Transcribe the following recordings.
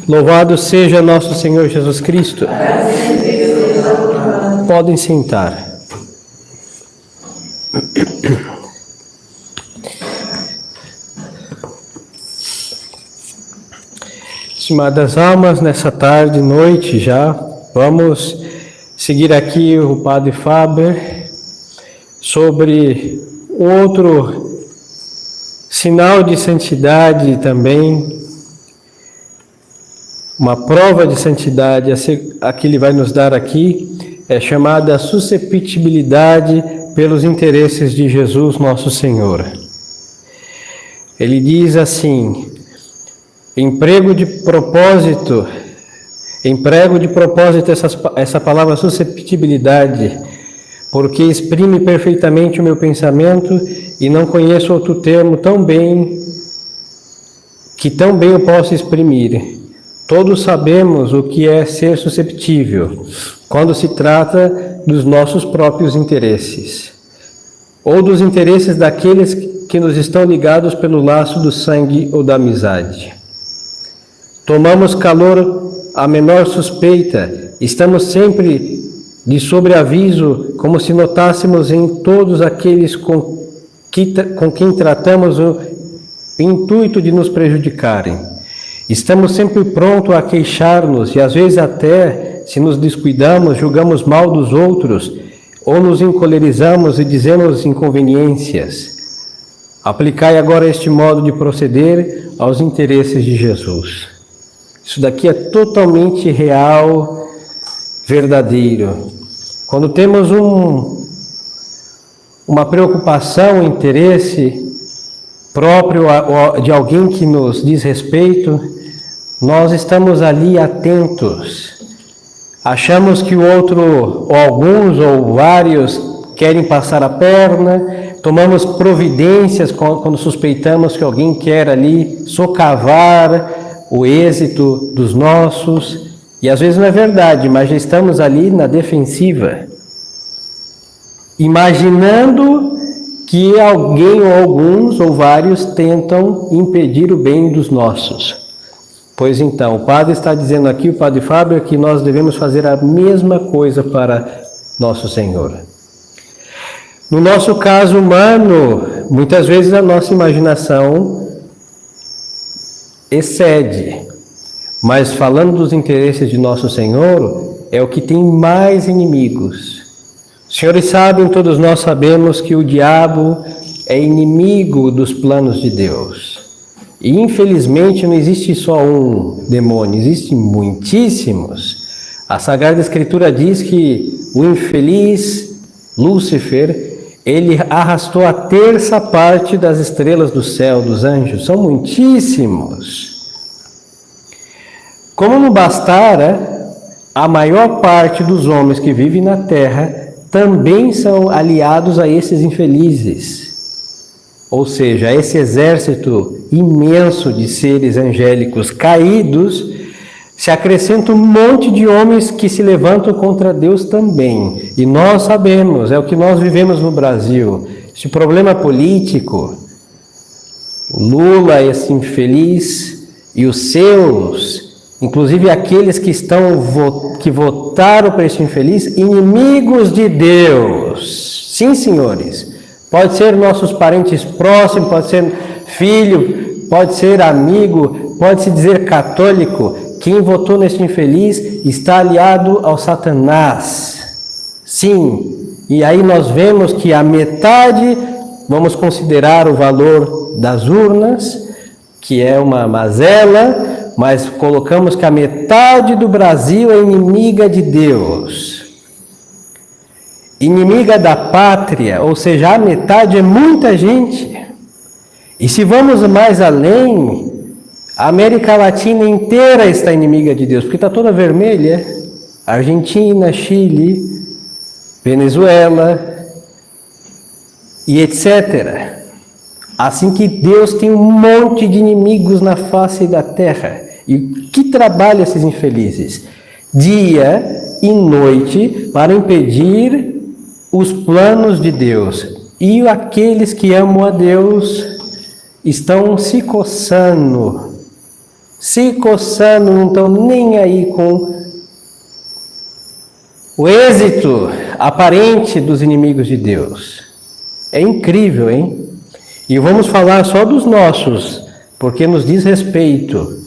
Louvado seja nosso Senhor Jesus Cristo. Podem sentar. Estimadas almas, nessa tarde, noite já, vamos seguir aqui o Padre Faber sobre outro sinal de santidade também, uma prova de santidade, a que ele vai nos dar aqui, é chamada susceptibilidade pelos interesses de Jesus, nosso Senhor. Ele diz assim: emprego de propósito essa palavra susceptibilidade, porque exprime perfeitamente o meu pensamento e não conheço outro termo tão bem eu posso exprimir. Todos sabemos o que é ser susceptível, quando se trata dos nossos próprios interesses, ou dos interesses daqueles que nos estão ligados pelo laço do sangue ou da amizade. Tomamos calor à menor suspeita, estamos sempre de sobreaviso, como se notássemos em todos aqueles com quem tratamos o intuito de nos prejudicarem. Estamos sempre prontos a queixar-nos e às vezes até, se nos descuidamos, julgamos mal dos outros ou nos encolerizamos e dizemos inconveniências. Aplicai agora este modo de proceder aos interesses de Jesus. Isso daqui é totalmente real, verdadeiro. Quando temos uma preocupação, um interesse próprio de alguém que nos diz respeito, nós estamos ali atentos. Achamos que o outro, ou alguns, ou vários, querem passar a perna, tomamos providências quando suspeitamos que alguém quer ali socavar o êxito dos nossos, e às vezes não é verdade, mas já estamos ali na defensiva, imaginando que alguém ou alguns ou vários tentam impedir o bem dos nossos. Pois então, o Padre está dizendo aqui, o Padre Fábio, que nós devemos fazer a mesma coisa para nosso Senhor. No nosso caso humano, muitas vezes a nossa imaginação excede, mas falando dos interesses de nosso Senhor, é o que tem mais inimigos. Os senhores sabem, todos nós sabemos que o diabo é inimigo dos planos de Deus. E infelizmente não existe só um demônio, existem muitíssimos. A Sagrada Escritura diz que o infeliz Lúcifer, ele arrastou a terça parte das estrelas do céu, dos anjos. São muitíssimos. Como não bastara, a maior parte dos homens que vivem na terra também são aliados a esses infelizes. Ou seja, a esse exército imenso de seres angélicos caídos, se acrescenta um monte de homens que se levantam contra Deus também. E nós sabemos, é o que nós vivemos no Brasil. Esse problema político, o Lula, esse infeliz, e os seus, inclusive aqueles que votaram para esse infeliz, inimigos de Deus. Sim, senhores. Pode ser nossos parentes próximos, pode ser filho, pode ser amigo, pode-se dizer católico. Quem votou neste infeliz está aliado ao Satanás. Sim, e aí nós vemos que a metade, vamos considerar o valor das urnas, que é uma mazela, mas colocamos que a metade do Brasil é inimiga de Deus. Inimiga da pátria, ou seja, a metade é muita gente. E se vamos mais além, a América Latina inteira está inimiga de Deus, porque está toda vermelha. Argentina, Chile, Venezuela e etc. Assim que Deus tem um monte de inimigos na face da terra. E que trabalham esses infelizes? Dia e noite para impedir os planos de Deus. E aqueles que amam a Deus estão se coçando se coçando, não estão nem aí com o êxito aparente dos inimigos de Deus. É incrível, hein? E vamos falar só dos nossos, porque nos diz respeito.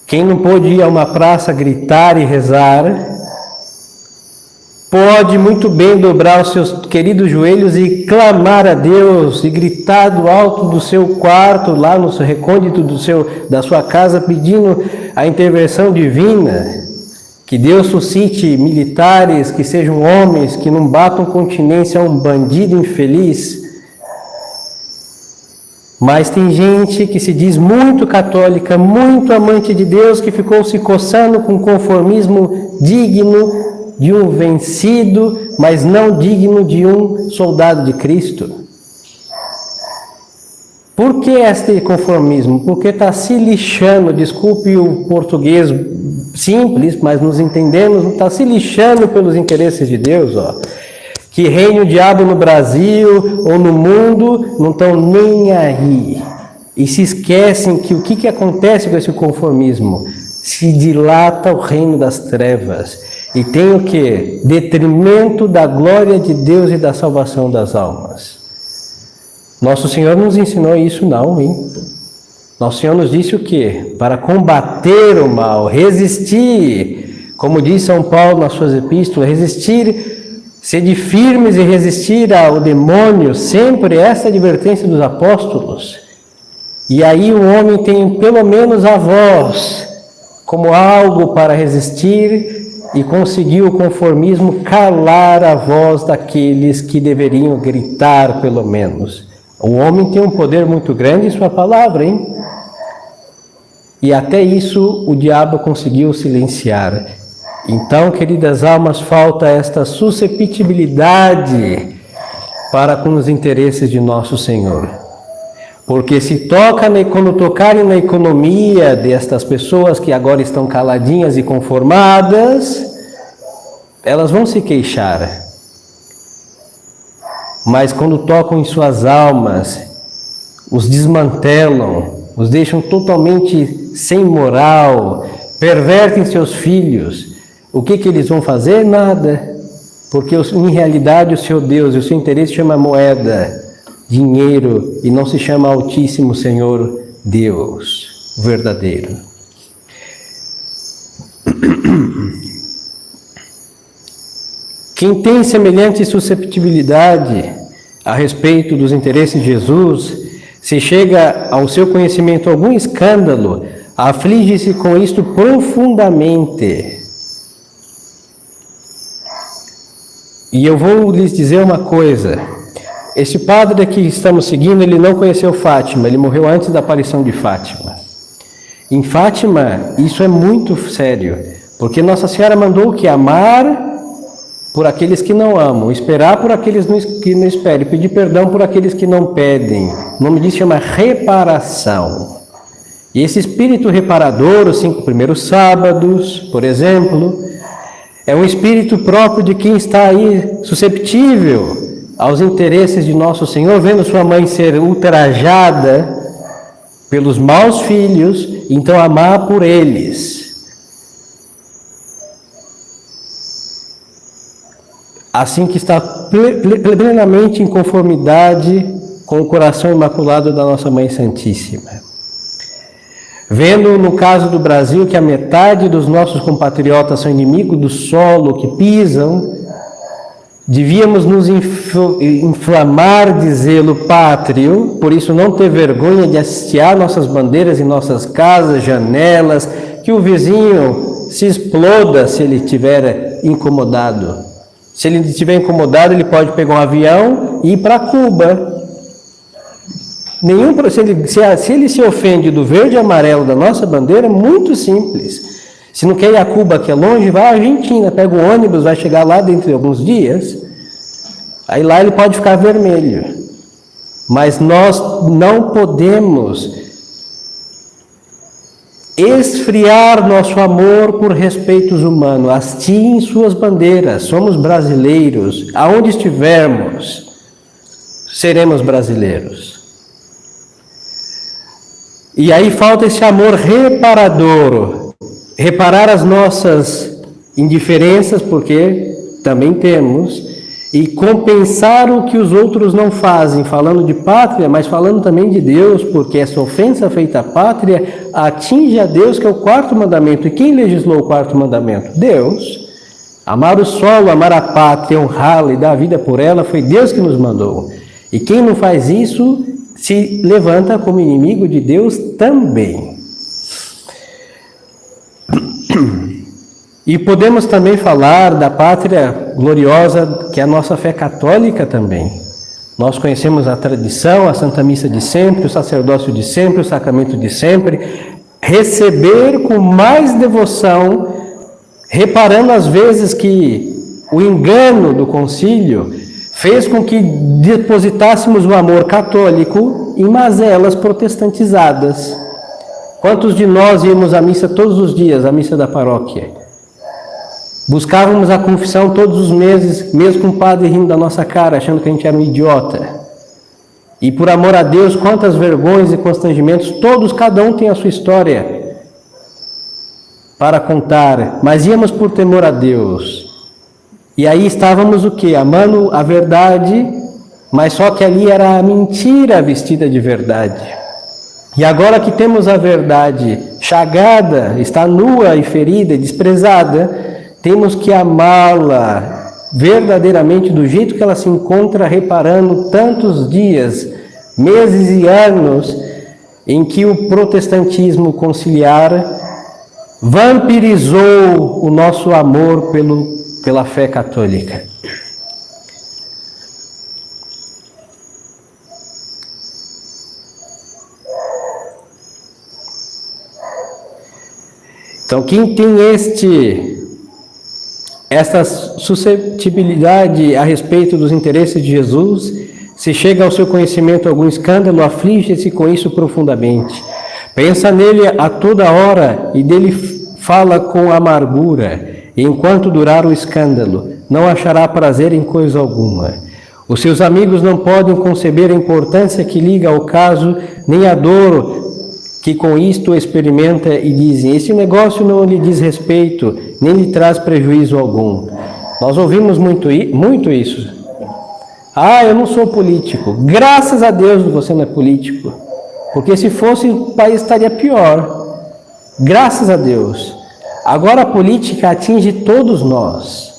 Quem não pôde ir a uma praça gritar e rezar, pode muito bem dobrar os seus queridos joelhos e clamar a Deus, e gritar do alto do seu quarto, lá no seu recôndito da sua casa, pedindo a intervenção divina. Que Deus suscite militares, que sejam homens, que não batam continência a um bandido infeliz. Mas tem gente que se diz muito católica, muito amante de Deus, que ficou se coçando com conformismo digno de um vencido, mas não digno de um soldado de Cristo. Por que este conformismo? Porque está se lixando, desculpe o português simples, mas nos entendemos, está se lixando pelos interesses de Deus, ó. Que reine o diabo no Brasil ou no mundo, não estão nem aí. E se esquecem que o que acontece com esse conformismo? Se dilata o reino das trevas. E tem o quê? Detrimento da glória de Deus e da salvação das almas. Nosso Senhor nos ensinou isso não, hein? Nosso Senhor nos disse o quê? Para combater o mal, resistir. Como diz São Paulo nas suas epístolas, resistir, sede firmes e resistir ao demônio, sempre essa advertência dos apóstolos. E aí o homem tem pelo menos a voz como algo para resistir e conseguir o conformismo calar a voz daqueles que deveriam gritar pelo menos. O homem tem um poder muito grande em sua palavra, hein? E até isso o diabo conseguiu silenciar. Então, queridas almas, falta esta susceptibilidade para com os interesses de nosso Senhor. Porque se quando tocarem na economia destas pessoas que agora estão caladinhas e conformadas, elas vão se queixar. Mas quando tocam em suas almas, os desmantelam, os deixam totalmente sem moral, pervertem seus filhos. O que eles vão fazer? Nada. Porque em realidade o seu Deus, o seu interesse chama moeda, dinheiro, e não se chama Altíssimo Senhor Deus, o verdadeiro. Quem tem semelhante susceptibilidade a respeito dos interesses de Jesus, se chega ao seu conhecimento algum escândalo, aflige-se com isto profundamente. E eu vou lhes dizer uma coisa. Esse padre que estamos seguindo, ele não conheceu Fátima, ele morreu antes da aparição de Fátima. Em Fátima, isso é muito sério, porque Nossa Senhora mandou que amar por aqueles que não amam, esperar por aqueles que não esperam, pedir perdão por aqueles que não pedem. O nome disso chama reparação. E esse espírito reparador, os 5 primeiros sábados, por exemplo, é um espírito próprio de quem está aí susceptível aos interesses de nosso Senhor, vendo sua mãe ser ultrajada pelos maus filhos, então amar por eles. Assim que está plenamente em conformidade com o coração imaculado da nossa Mãe Santíssima. Vendo no caso do Brasil que a metade dos nossos compatriotas são inimigos do solo que pisam, devíamos nos inflamar de zelo pátrio, por isso não ter vergonha de hastear nossas bandeiras em nossas casas, janelas, que o vizinho se exploda se ele estiver incomodado. Se ele estiver incomodado, ele pode pegar um avião e ir para Cuba. Se ele se ofende do verde e amarelo da nossa bandeira, é muito simples. Se não quer ir a Cuba, que é longe, vai à Argentina, pega o ônibus, vai chegar lá dentro de alguns dias. Aí lá ele pode ficar vermelho. Mas nós não podemos esfriar nosso amor por respeitos humanos. Hastiem suas bandeiras. Somos brasileiros. Aonde estivermos, seremos brasileiros. E aí falta esse amor reparador, reparar as nossas indiferenças, porque também temos, e compensar o que os outros não fazem, falando de pátria, mas falando também de Deus, porque essa ofensa feita à pátria atinge a Deus, que é o 4º mandamento. E quem legislou o 4º mandamento? Deus. Amar o solo, amar a pátria, honrá-la e dar a vida por ela, foi Deus que nos mandou. E quem não faz isso se levanta como inimigo de Deus também. E podemos também falar da pátria gloriosa, que é a nossa fé católica também. Nós conhecemos a tradição, a Santa Missa de sempre, o sacerdócio de sempre, o sacramento de sempre. Receber com mais devoção, reparando às vezes que o engano do concílio fez com que depositássemos o amor católico em mazelas protestantizadas. Quantos de nós íamos à missa todos os dias, à missa da paróquia? Buscávamos a confissão todos os meses, mesmo com o padre rindo da nossa cara, achando que a gente era um idiota. E por amor a Deus, quantas vergonhas e constrangimentos, todos, cada um tem a sua história para contar, mas íamos por temor a Deus. E aí estávamos o quê? Amando a verdade, mas só que ali era a mentira vestida de verdade. E agora que temos a verdade chagada, está nua e ferida e desprezada, temos que amá-la verdadeiramente do jeito que ela se encontra, reparando tantos dias, meses e anos em que o protestantismo conciliar vampirizou o nosso amor pela fé católica. Então, quem tem esta susceptibilidade a respeito dos interesses de Jesus, se chega ao seu conhecimento algum escândalo, aflige-se com isso profundamente. Pensa nele a toda hora e dele fala com amargura. E enquanto durar o escândalo, não achará prazer em coisa alguma. Os seus amigos não podem conceber a importância que liga ao caso, nem a dor que com isto experimenta, e dizem: esse negócio não lhe diz respeito, nem lhe traz prejuízo algum. Nós ouvimos muito isso. Ah, eu não sou político. Graças a Deus você não é político, porque se fosse o país estaria pior. Graças a Deus. Agora a política atinge todos nós.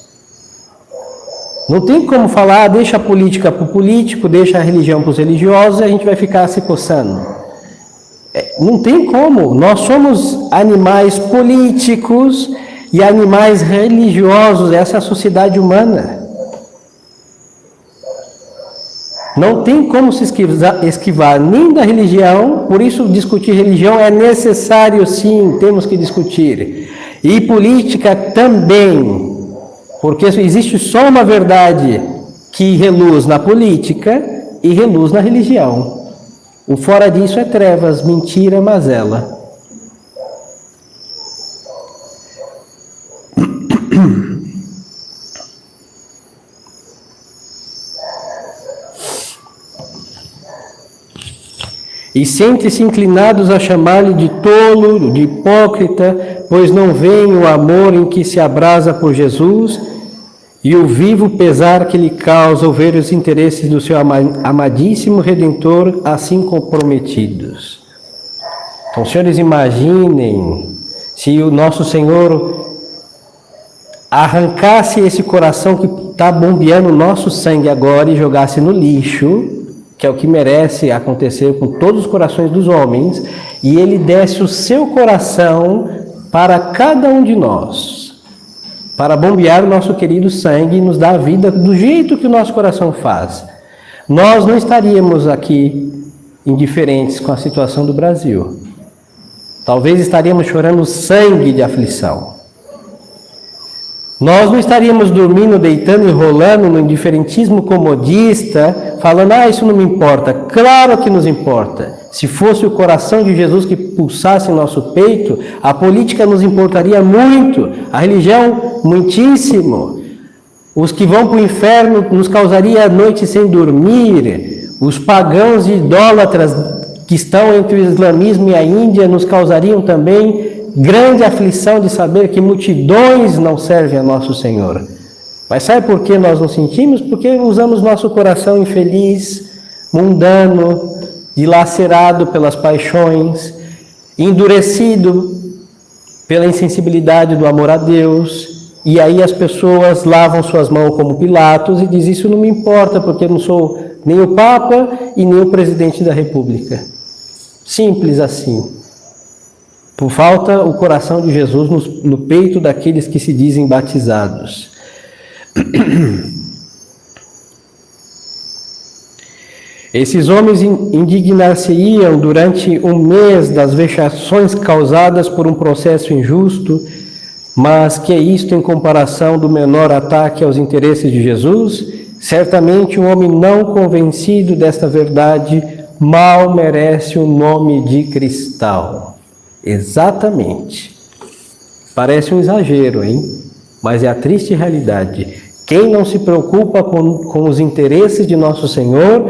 Não tem como falar, deixa a política para o político, deixa a religião para os religiosos, e a gente vai ficar se coçando. Não tem como. Nós somos animais políticos e animais religiosos. Essa é a sociedade humana. Não tem como se esquivar nem da religião. Por isso discutir religião é necessário, sim, temos que discutir. E política também, porque existe só uma verdade que reluz na política e reluz na religião. O fora disso é trevas, mentira, mazela. E sentem-se inclinados a chamar-lhe de tolo, de hipócrita, pois não veem o amor em que se abrasa por Jesus e o vivo pesar que lhe causa o ver os interesses do seu amadíssimo Redentor assim comprometidos. Então, senhores, imaginem se o nosso Senhor arrancasse esse coração que está bombeando o nosso sangue agora e jogasse no lixo, que é o que merece acontecer com todos os corações dos homens, e ele desse o seu coração para cada um de nós, para bombear o nosso querido sangue e nos dar a vida do jeito que o nosso coração faz. Nós não estaríamos aqui indiferentes com a situação do Brasil. Talvez estaríamos chorando sangue de aflição. Nós não estaríamos dormindo, deitando e rolando no indiferentismo comodista, falando, isso não me importa. Claro que nos importa. Se fosse o coração de Jesus que pulsasse em nosso peito, a política nos importaria muito, a religião muitíssimo. Os que vão para o inferno nos causaria a noite sem dormir, os pagãos e idólatras que estão entre o islamismo e a Índia nos causariam também grande aflição de saber que multidões não servem a nosso Senhor. Mas sabe por que nós nos sentimos? Porque usamos nosso coração infeliz, mundano, dilacerado pelas paixões, endurecido pela insensibilidade do amor a Deus, e aí as pessoas lavam suas mãos como Pilatos e dizem: isso não me importa, porque eu não sou nem o Papa e nem o Presidente da República. Simples assim. Por falta o coração de Jesus no peito daqueles que se dizem batizados. Esses homens indignar-se-iam durante um mês das vexações causadas por um processo injusto, mas que é isto em comparação do menor ataque aos interesses de Jesus? Certamente um homem não convencido desta verdade mal merece o nome de cristão. Exatamente. Parece um exagero, hein? Mas é a triste realidade. Quem não se preocupa com os interesses de nosso Senhor,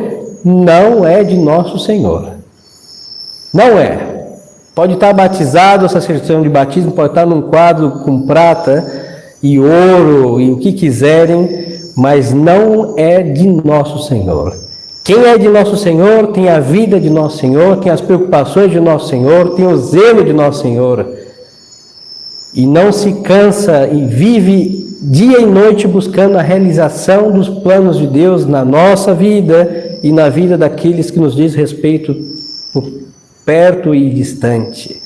não é de nosso Senhor. Não é. Pode estar batizado, essa certidão de batismo pode estar num quadro com prata e ouro e o que quiserem, mas não é de nosso Senhor. Quem é de nosso Senhor tem a vida de nosso Senhor, tem as preocupações de nosso Senhor, tem o zelo de nosso Senhor. E não se cansa e vive dia e noite buscando a realização dos planos de Deus na nossa vida e na vida daqueles que nos diz respeito por perto e distante.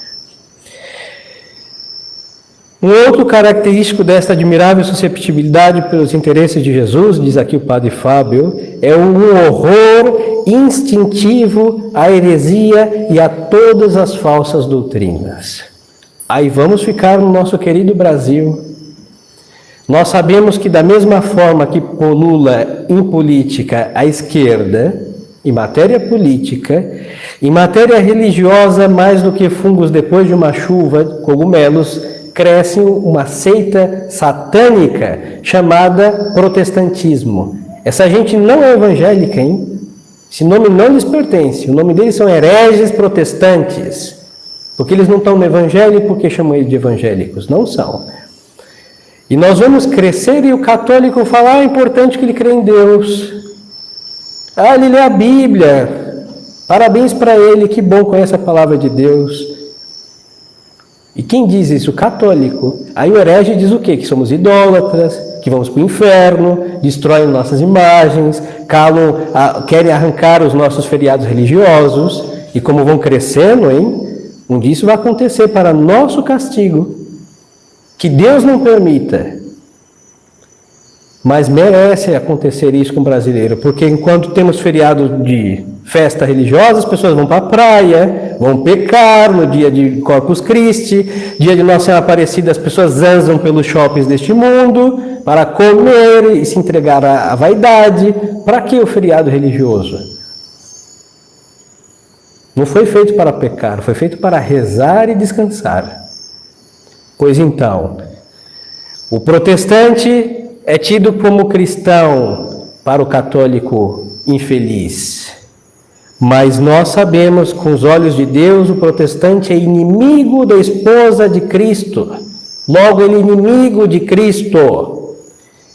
Um outro característico desta admirável susceptibilidade pelos interesses de Jesus, diz aqui o padre Fábio, é um horror instintivo à heresia e a todas as falsas doutrinas. Aí vamos ficar no nosso querido Brasil. Nós sabemos que da mesma forma que polula em política a esquerda, em matéria política, em matéria religiosa, mais do que fungos depois de uma chuva, cogumelos, cresce uma seita satânica chamada protestantismo. Essa gente não é evangélica, hein? Esse nome não lhes pertence. O nome deles são hereges protestantes. Porque eles não estão no evangelho, porque chamam eles de evangélicos? Não são. E nós vamos crescer e o católico falar: é importante que ele crê em Deus. Ah, ele lê a Bíblia. Parabéns para ele, que bom, conhece a palavra de Deus. E quem diz isso? O católico. Aí o herege diz o quê? Que somos idólatras, que vamos para o inferno, destroem nossas imagens, querem arrancar os nossos feriados religiosos. E como vão crescendo, hein? Um dia isso vai acontecer para nosso castigo. Que Deus não permita. Mas merece acontecer isso com o brasileiro, porque enquanto temos feriado de festa religiosa, as pessoas vão para a praia, vão pecar no dia de Corpus Christi, dia de Nossa Senhora Aparecida, as pessoas zanzam pelos shoppings deste mundo para comer e se entregar à vaidade. Para que o feriado religioso? Não foi feito para pecar, foi feito para rezar e descansar. Pois então, o protestante é tido como cristão para o católico infeliz. Mas nós sabemos, com os olhos de Deus, o protestante é inimigo da esposa de Cristo. Logo, ele é inimigo de Cristo.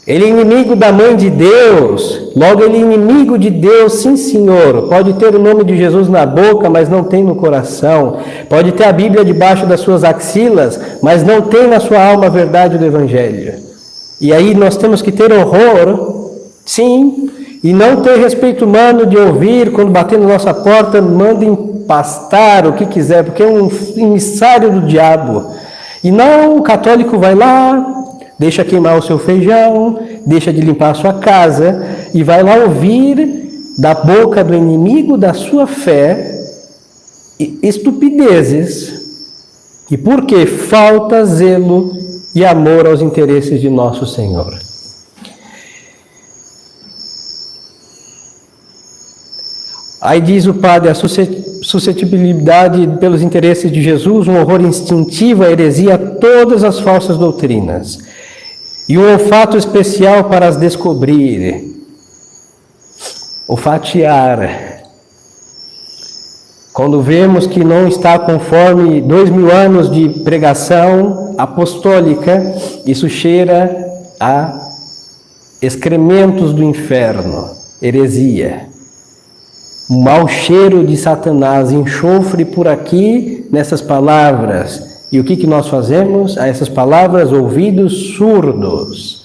Ele é inimigo da mãe de Deus. Logo, ele é inimigo de Deus, sim, senhor. Pode ter o nome de Jesus na boca, mas não tem no coração. Pode ter a Bíblia debaixo das suas axilas, mas não tem na sua alma a verdade do Evangelho. E aí nós temos que ter horror, sim, e não ter respeito humano de ouvir, quando bater na nossa porta, manda empastar o que quiser, porque é um emissário do diabo. E não, o católico vai lá, deixa queimar o seu feijão, deixa de limpar a sua casa, e vai lá ouvir da boca do inimigo da sua fé estupidezes. E por quê? Falta zelo e amor aos interesses de nosso Senhor. Aí diz o padre: a suscetibilidade pelos interesses de Jesus, um horror instintivo à heresia, a todas as falsas doutrinas, e um olfato especial para as descobrir, olfatear. quando vemos que não está conforme 2000 anos de pregação apostólica, isso cheira a excrementos do inferno, heresia, um mau cheiro de Satanás, enxofre por aqui nessas palavras. E o que nós fazemos a essas palavras? Ouvidos surdos.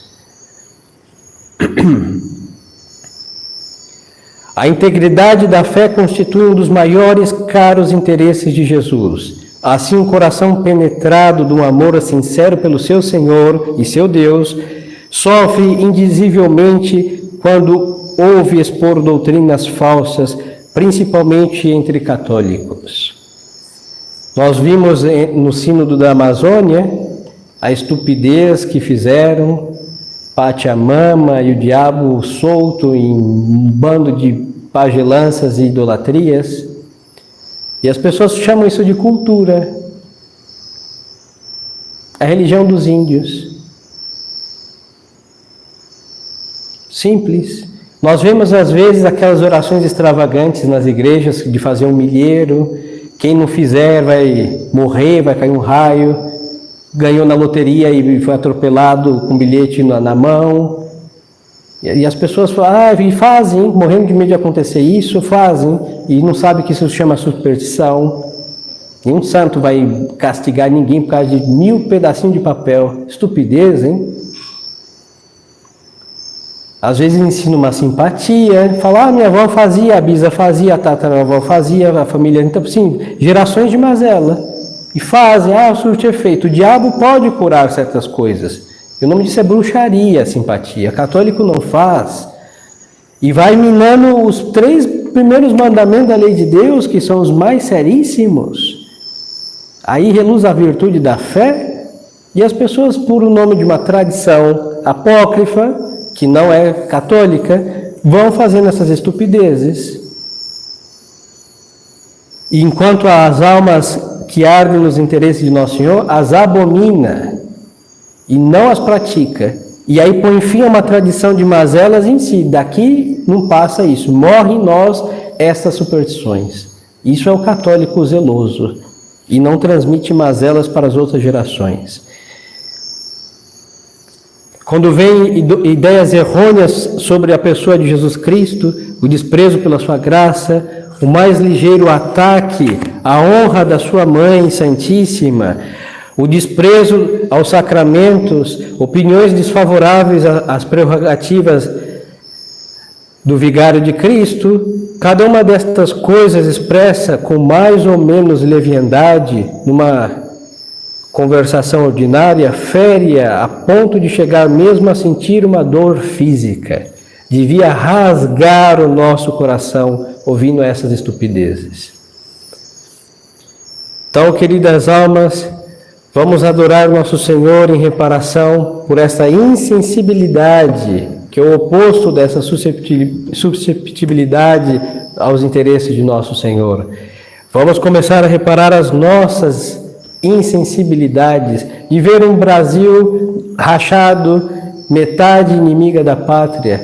A integridade da fé constitui um dos maiores caros interesses de Jesus. Assim, um coração penetrado de um amor sincero pelo seu Senhor e seu Deus sofre indizivelmente quando ouve expor doutrinas falsas, principalmente entre católicos. Nós vimos no Sínodo da Amazônia a estupidez que fizeram, Pachamama e o diabo solto em um bando de pagelanças e idolatrias, e as pessoas chamam isso de cultura, a religião dos índios. Simples. Nós vemos às vezes aquelas orações extravagantes nas igrejas de fazer um milheiro, quem não fizer vai morrer, vai cair um raio, ganhou na loteria e foi atropelado com bilhete na mão. E as pessoas falam, e fazem, morrendo de medo de acontecer isso, fazem, e não sabem que isso se chama superstição. Nenhum santo vai castigar ninguém por causa de 1000 pedacinhos de papel. Estupidez, hein? Às vezes ensina uma simpatia, fala, minha avó fazia, a bisa fazia, a tataravó fazia, a família... Então, sim, gerações de mazela. E fazem, surte efeito. O diabo pode curar certas coisas. E o nome disso é bruxaria, simpatia. Católico não faz. E vai minando os 3 primeiros mandamentos da lei de Deus, que são os mais seríssimos. Aí reluz a virtude da fé, e as pessoas, por o nome de uma tradição apócrifa, que não é católica, vão fazendo essas estupidezes. E enquanto as almas que ardem nos interesses de Nosso Senhor, as abomina e não as pratica. E aí põe fim a uma tradição de mazelas em si. Daqui não passa isso. Morre em nós essas superstições. Isso é o católico zeloso. E não transmite mazelas para as outras gerações. Quando vem ideias errôneas sobre a pessoa de Jesus Cristo, o desprezo pela sua graça, o mais ligeiro ataque à honra da sua Mãe Santíssima, o desprezo aos sacramentos, opiniões desfavoráveis às prerrogativas do vigário de Cristo, cada uma destas coisas expressa com mais ou menos leviandade, numa conversação ordinária, fere-a a ponto de chegar mesmo a sentir uma dor física. Devia rasgar o nosso coração ouvindo essas estupidezes. Então, queridas almas, vamos adorar nosso Senhor em reparação por essa insensibilidade, que é o oposto dessa susceptibilidade aos interesses de nosso Senhor. Vamos começar a reparar as nossas insensibilidades, de ver um Brasil rachado, metade inimiga da pátria,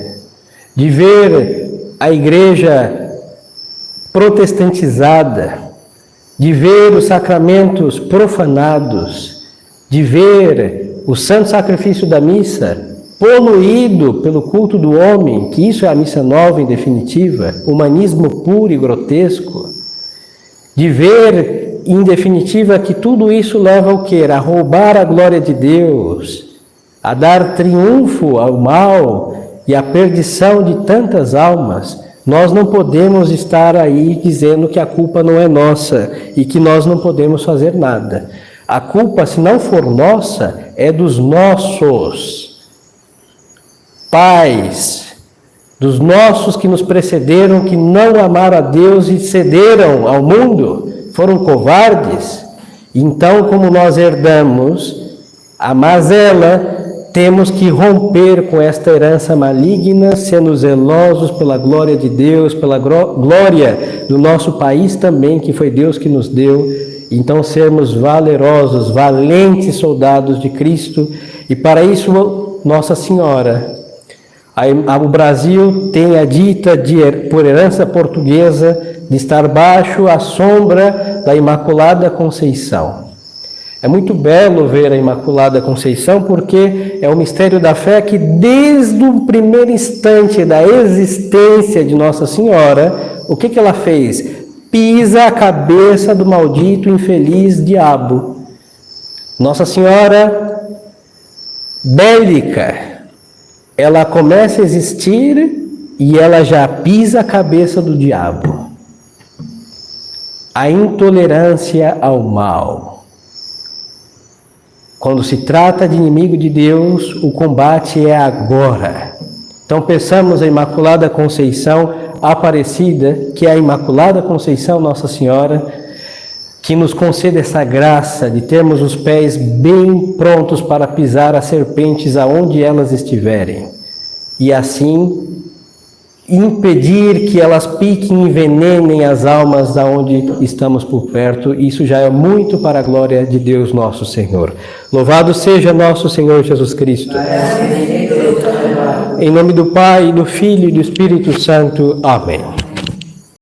de ver a igreja protestantizada, de ver os sacramentos profanados, de ver o santo sacrifício da missa poluído pelo culto do homem, que isso é a missa nova em definitiva, humanismo puro e grotesco, de ver em definitiva que tudo isso leva ao quê? A roubar a glória de Deus, a dar triunfo ao mal e à perdição de tantas almas. Nós não podemos estar aí dizendo que a culpa não é nossa e que nós não podemos fazer nada. A culpa, se não for nossa, é dos nossos pais, dos nossos que nos precederam, que não amaram a Deus e cederam ao mundo, foram covardes. Então, como nós herdamos a mazela, temos que romper com esta herança maligna, sendo zelosos pela glória de Deus, pela glória do nosso país também, que foi Deus que nos deu. Então, sermos valerosos, valentes soldados de Cristo. E para isso, Nossa Senhora, O Brasil tem a dita por herança portuguesa de estar baixo a sombra da Imaculada Conceição. É muito belo ver a Imaculada Conceição porque é o mistério da fé que desde o primeiro instante da existência de Nossa Senhora, o que ela fez? Pisa a cabeça do maldito infeliz diabo. Nossa Senhora bélica, ela começa a existir e ela já pisa a cabeça do diabo. A intolerância ao mal. Quando se trata de inimigo de Deus, o combate é agora. Então peçamos a Imaculada Conceição Aparecida, que é a Imaculada Conceição Nossa Senhora, que nos conceda essa graça de termos os pés bem prontos para pisar as serpentes aonde elas estiverem. E assim impedir que elas piquem e envenenem as almas da onde estamos por perto. Isso já é muito para a glória de Deus nosso Senhor. Louvado seja nosso Senhor Jesus Cristo. Em nome do Pai, do Filho e do Espírito Santo. Amém.